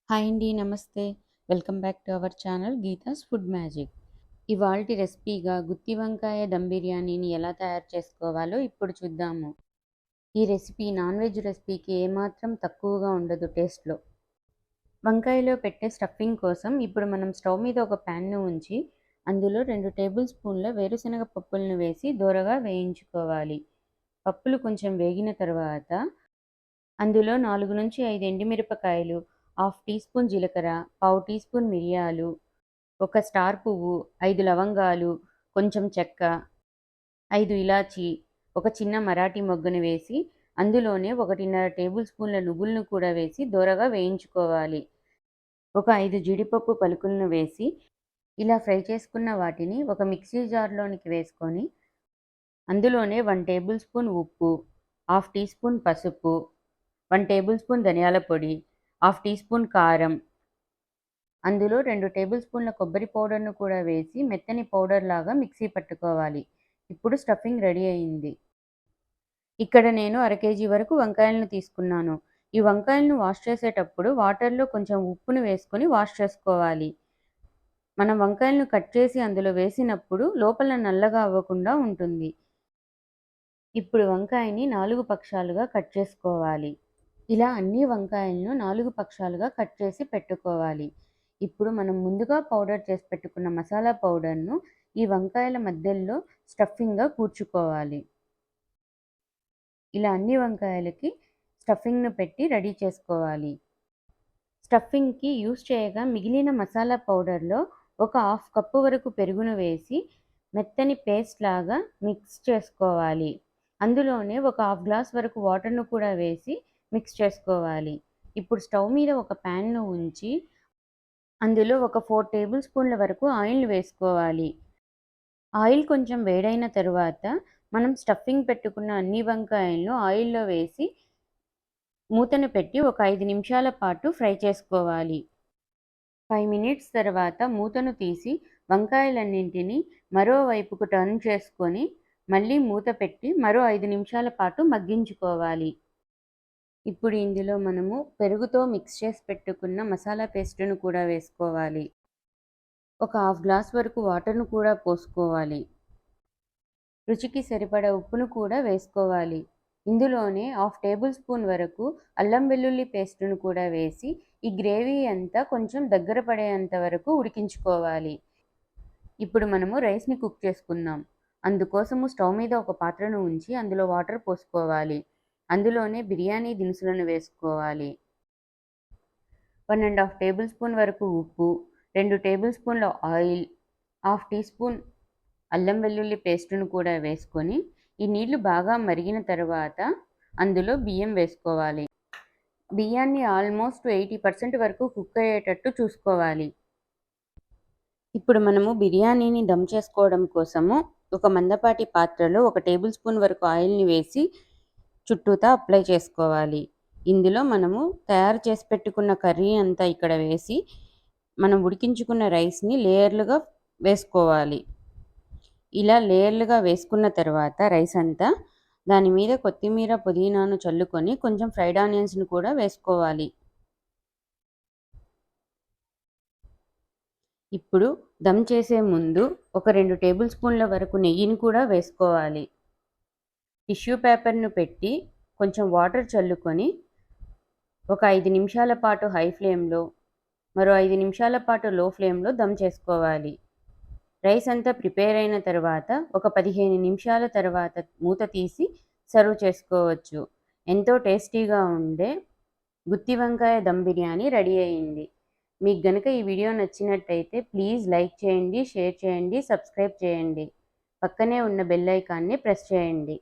Hi అండి. నమస్తే. Welcome back to our channel Geetha's food magic. ఇవాల్టి రెసిపీగా గుత్తి వంకాయ దమ్ బిర్యానీని ఎలా తయారు చేసుకోవాలో ఇప్పుడు చూద్దాము. ఈ రెసిపీ నాన్ వెజ్ రెసిపీకి ఏమాత్రం తక్కువగా ఉండదు టేస్ట్‌లో. వంకాయలో పెట్టే స్టఫింగ్ కోసం ఇప్పుడు మనం స్టవ్ మీద ఒక ప్యాన్‌ను ఉంచి అందులో 2 టేబుల్ స్పూన్ల వేరుశనగ పప్పులను వేసి దోరగా వేయించుకోవాలి. పప్పులు కొంచెం వేగిన తర్వాత అందులో 4-5 ఎండుమిరపకాయలు, హాఫ్ టీ స్పూన్ జీలకర్ర, పావు టీ స్పూన్ మిరియాలు, ఒక స్టార్ పువ్వు, 5 లవంగాలు, కొంచెం చెక్క, 5 ఇలాచీ, ఒక చిన్న మరాఠీ మొగ్గను వేసి అందులోనే 1.5 టేబుల్ స్పూన్ల నువ్వులను కూడా వేసి దోరగా వేయించుకోవాలి. ఒక 5 జీడిపప్పు పలుకులను వేసి ఇలా ఫ్రై చేసుకున్న వాటిని ఒక మిక్సీ జార్లోనికి వేసుకొని అందులోనే 1 టేబుల్ స్పూన్ ఉప్పు, హాఫ్ టీ స్పూన్ పసుపు, 1 టేబుల్ స్పూన్ ధనియాల పొడి, హాఫ్ టీ స్పూన్ కారం, అందులో 2 టేబుల్ స్పూన్ల కొబ్బరి పౌడర్‌ను కూడా వేసి మెత్తని పౌడర్ లాగా మిక్సీ పట్టుకోవాలి. ఇప్పుడు స్టఫింగ్ రెడీ అయింది. ఇక్కడ నేను అర కేజీ వరకు వంకాయలను తీసుకున్నాను. ఈ వంకాయలను వాష్ చేసేటప్పుడు వాటర్‌లో కొంచెం ఉప్పును వేసుకొని వాష్ చేసుకోవాలి. మనం వంకాయలను కట్ చేసి అందులో వేసినప్పుడు లోపల నల్లగా అవ్వకుండా ఉంటుంది. ఇప్పుడు వంకాయని 4 పక్షాలుగా కట్ చేసుకోవాలి. ఇలా అన్ని వంకాయలను 4 పక్షాలుగా కట్ చేసి పెట్టుకోవాలి. ఇప్పుడు మనం ముందుగా పౌడర్ చేసి పెట్టుకున్న మసాలా పౌడర్‌ను ఈ వంకాయల మధ్యలో స్టఫింగ్‌గా కూర్చుకోవాలి. ఇలా అన్ని వంకాయలకి స్టఫింగ్‌ను పెట్టి రెడీ చేసుకోవాలి. స్టఫింగ్‌కి యూజ్ చేయగా మిగిలిన మసాలా పౌడర్‌లో ఒక హాఫ్ కప్పు వరకు పెరుగును వేసి మెత్తని పేస్ట్ లాగా మిక్స్ చేసుకోవాలి. అందులోనే ఒక హాఫ్ గ్లాస్ వరకు వాటర్‌ను కూడా వేసి మిక్స్ చేసుకోవాలి. ఇప్పుడు స్టవ్ మీద ఒక ప్యాన్‌ను ఉంచి అందులో ఒక 4 టేబుల్ స్పూన్ల వరకు ఆయిల్‌ని వేసుకోవాలి. ఆయిల్ కొంచెం వేడైన తరువాత మనం స్టఫింగ్ పెట్టుకున్న అన్ని వంకాయలను ఆయిల్‌లో వేసి మూతను పెట్టి ఒక 5 నిమిషాల పాటు ఫ్రై చేసుకోవాలి. 5 మినిట్స్ తర్వాత మూతను తీసి వంకాయలన్నింటినీ మరో వైపుకు టర్న్ చేసుకొని మళ్ళీ మూత పెట్టి మరో 5 నిమిషాల పాటు మగ్గించుకోవాలి. ఇప్పుడు ఇందులో మనము పెరుగుతో మిక్స్ చేసి పెట్టుకున్న మసాలా పేస్టును కూడా వేసుకోవాలి. ఒక హాఫ్ గ్లాస్ వరకు వాటర్‌ను కూడా పోసుకోవాలి. రుచికి సరిపడా ఉప్పును కూడా వేసుకోవాలి. ఇందులోనే హాఫ్ టేబుల్ స్పూన్ వరకు అల్లం వెల్లుల్లి పేస్టును కూడా వేసి ఈ గ్రేవీ అంతా కొంచెం దగ్గర పడేంత వరకు ఉడికించుకోవాలి. ఇప్పుడు మనము రైస్‌ని కుక్ చేసుకుందాం. అందుకోసము స్టవ్ మీద ఒక పాత్రను ఉంచి అందులో వాటర్ పోసుకోవాలి. అందులోనే బిర్యానీ దినుసులను వేసుకోవాలి. 1 ½ టేబుల్ స్పూన్ వరకు ఉప్పు, 2 టేబుల్ స్పూన్ల ఆయిల్, హాఫ్ టీ స్పూన్ అల్లం వెల్లుల్లి పేస్టును కూడా వేసుకొని ఈ నీళ్లు బాగా మరిగిన తర్వాత అందులో బియ్యం వేసుకోవాలి. బియ్యాన్ని ఆల్మోస్ట్ 80% వరకు కుక్ అయ్యేటట్టు చూసుకోవాలి. ఇప్పుడు మనము బిర్యానీని దమ్ చేసుకోవడం కోసము ఒక మందపాటి పాత్రలో 1 టేబుల్ స్పూన్ వరకు ఆయిల్‌ని వేసి చుట్టూతా అప్లై చేసుకోవాలి. ఇందులో మనము తయారు చేసి పెట్టుకున్న కర్రీ అంతా ఇక్కడ వేసి మనం ఉడికించుకున్న రైస్‌ని లేయర్లుగా వేసుకోవాలి. ఇలా లేయర్లుగా వేసుకున్న తర్వాత రైస్ అంతా దాని మీద కొత్తిమీర, పుదీనాను చల్లుకొని కొంచెం ఫ్రైడ్ ఆనియన్స్‌ని కూడా వేసుకోవాలి. ఇప్పుడు దమ్ చేసే ముందు ఒక 2 టేబుల్ స్పూన్ల వరకు నెయ్యిని కూడా వేసుకోవాలి. టిష్యూ పేపర్‌ను పెట్టి కొంచెం వాటర్ చల్లుకొని ఒక 5 నిమిషాల పాటు హై ఫ్లేమ్‌లో, మరో 5 నిమిషాల పాటు లో ఫ్లేమ్‌లో దమ్ చేసుకోవాలి. రైస్ అంతా ప్రిపేర్ అయిన తర్వాత ఒక 15 నిమిషాల తర్వాత మూత తీసి సర్వ్ చేసుకోవచ్చు. ఎంతో టేస్టీగా ఉండే గుత్తి వంకాయ దమ్ బిర్యానీ రెడీ అయింది. మీకు గనుక ఈ వీడియో నచ్చినట్టయితే ప్లీజ్ లైక్ చేయండి, షేర్ చేయండి, సబ్స్క్రైబ్ చేయండి. పక్కనే ఉన్న బెల్ ఐకాన్ని ప్రెస్ చేయండి.